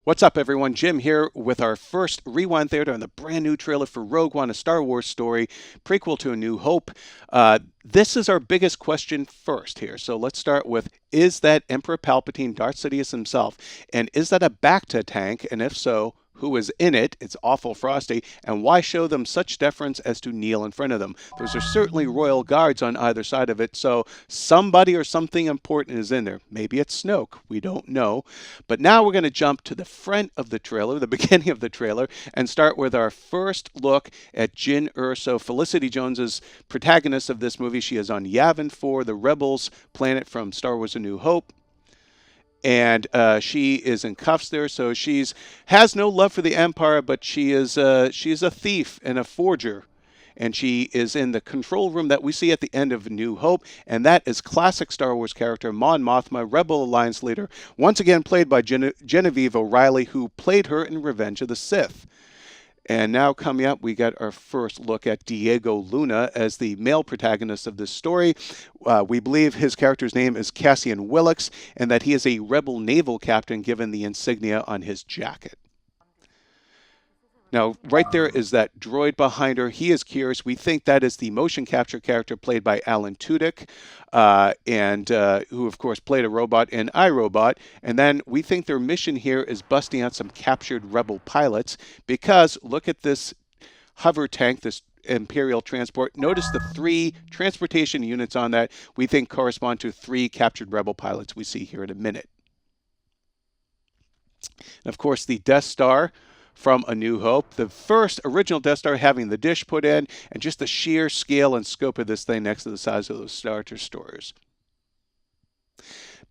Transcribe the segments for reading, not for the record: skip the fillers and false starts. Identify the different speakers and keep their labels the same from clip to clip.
Speaker 1: What's up, everyone? Jim here with our first Rewind Theater on the brand new trailer for Rogue One, a Star Wars story, prequel to A New Hope. This is our biggest question first here. So let's start with, is that Emperor Palpatine Darth Sidious himself? And is that a Bacta tank? And if so, who is in it? It's awful frosty. And why show them such deference as to kneel in front of them? Those are certainly royal guards on either side of it. So somebody or something important is in there. Maybe it's Snoke. We don't know. But now we're going to jump to the front of the trailer, the beginning of the trailer, and start with our first look at Jyn Erso, Felicity Jones's protagonist of this movie. She is on Yavin 4, the Rebels planet from Star Wars: A New Hope. And she is in cuffs there, so she's has no love for the Empire, but she's a thief and a forger, and she is in the control room that we see at the end of New Hope, and that is classic Star Wars character Mon Mothma, Rebel Alliance leader, once again played by Genevieve O'Reilly, who played her in Revenge of the Sith. And now coming up, we got our first look at Diego Luna as the male protagonist of this story. We believe his character's name is Cassian Willix, and that he is a rebel naval captain given the insignia on his jacket. Now, right there is that droid behind her. He is curious. We think that is the motion capture character played by Alan Tudyk, and who, of course, played a robot in iRobot. And then we think their mission here is busting out some captured rebel pilots because look at this hover tank, this Imperial Transport. Notice the 3 transportation units on that we think correspond to 3 captured rebel pilots we see here in a minute. And of course, the Death Star from A New Hope, the first original Death Star having the dish put in, and just the sheer scale and scope of this thing next to the size of those Star Destroyers.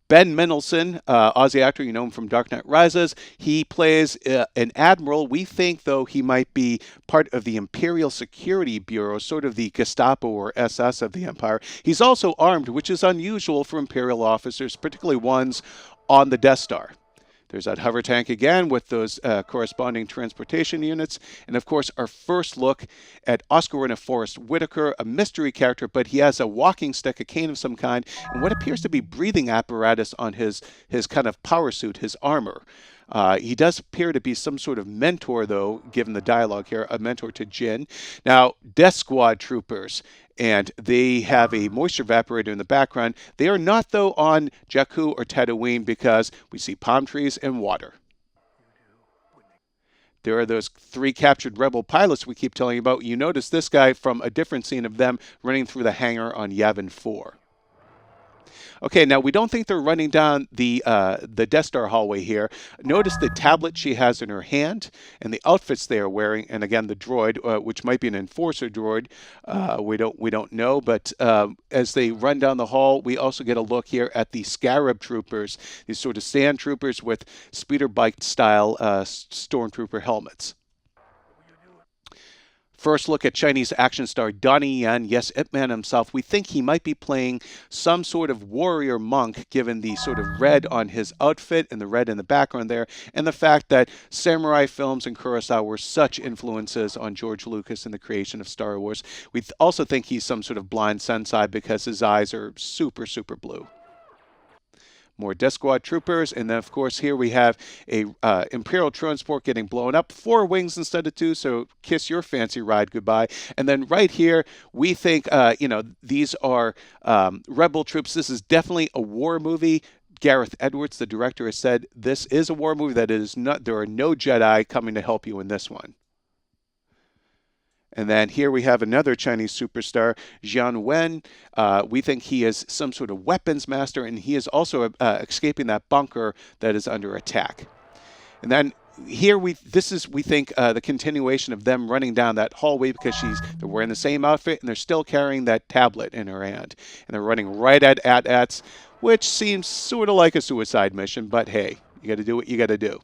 Speaker 1: Ben Mendelsohn, Aussie actor, you know him from Dark Knight Rises. He plays an admiral. We think, though, he might be part of the Imperial Security Bureau, sort of the Gestapo or SS of the Empire. He's also armed, which is unusual for Imperial officers, particularly ones on the Death Star. There's that hover tank again with those corresponding transportation units. And of course, our first look at Oscar Forrest Whitaker, a mystery character, but he has a walking stick, a cane of some kind, and what appears to be breathing apparatus on his kind of power suit, his armor. He does appear to be some sort of mentor, though, given the dialogue here, a mentor to Jyn. Now, Death Squad troopers, and they have a moisture evaporator in the background. They are not, though, on Jakku or Tatooine because we see palm trees and water. There are those 3 captured rebel pilots we keep telling you about. You notice this guy from a different scene of them running through the hangar on Yavin 4. Okay, now we don't think they're running down the Death Star hallway here. Notice the tablet she has in her hand and the outfits they are wearing, and again the droid, which might be an enforcer droid. We don't know, but as they run down the hall, we also get a look here at the Scarab troopers, these sort of sand troopers with speeder bike style stormtrooper helmets. First look at Chinese action star Donny, yes, Ip Man himself. We think he might be playing some sort of warrior monk, given the sort of red on his outfit and the red in the background there, and the fact that samurai films and Kurosawa were such influences on George Lucas in the creation of Star Wars. We also think he's some sort of blind sensei because his eyes are super, super blue. More Death Squad troopers, and then of course here we have a Imperial Transport getting blown up, 4 wings instead of 2, so kiss your fancy ride goodbye. And then right here we think these are rebel troops. This is definitely a war movie. Gareth Edwards, the director, has said this is a war movie, that it is not, there are no Jedi coming to help you in this one. And then here we have another Chinese superstar, Jian Wen. We think he is some sort of weapons master, and he is also escaping that bunker that is under attack. And then here we think the continuation of them running down that hallway because they're wearing the same outfit and they're still carrying that tablet in her hand, and they're running right at AT-ATs, which seems sort of like a suicide mission. But hey, you got to do what you got to do.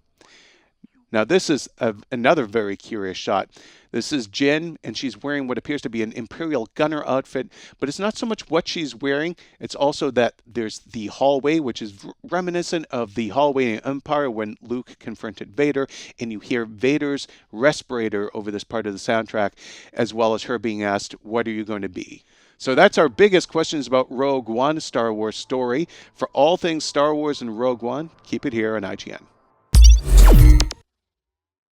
Speaker 1: Now, this is another very curious shot. This is Jyn, and she's wearing what appears to be an Imperial gunner outfit, but it's not so much what she's wearing. It's also that there's the hallway, which is reminiscent of the hallway in Empire when Luke confronted Vader, and you hear Vader's respirator over this part of the soundtrack, as well as her being asked, "What are you going to be?" So that's our biggest questions about Rogue One, Star Wars story. For all things Star Wars and Rogue One, keep it here on IGN.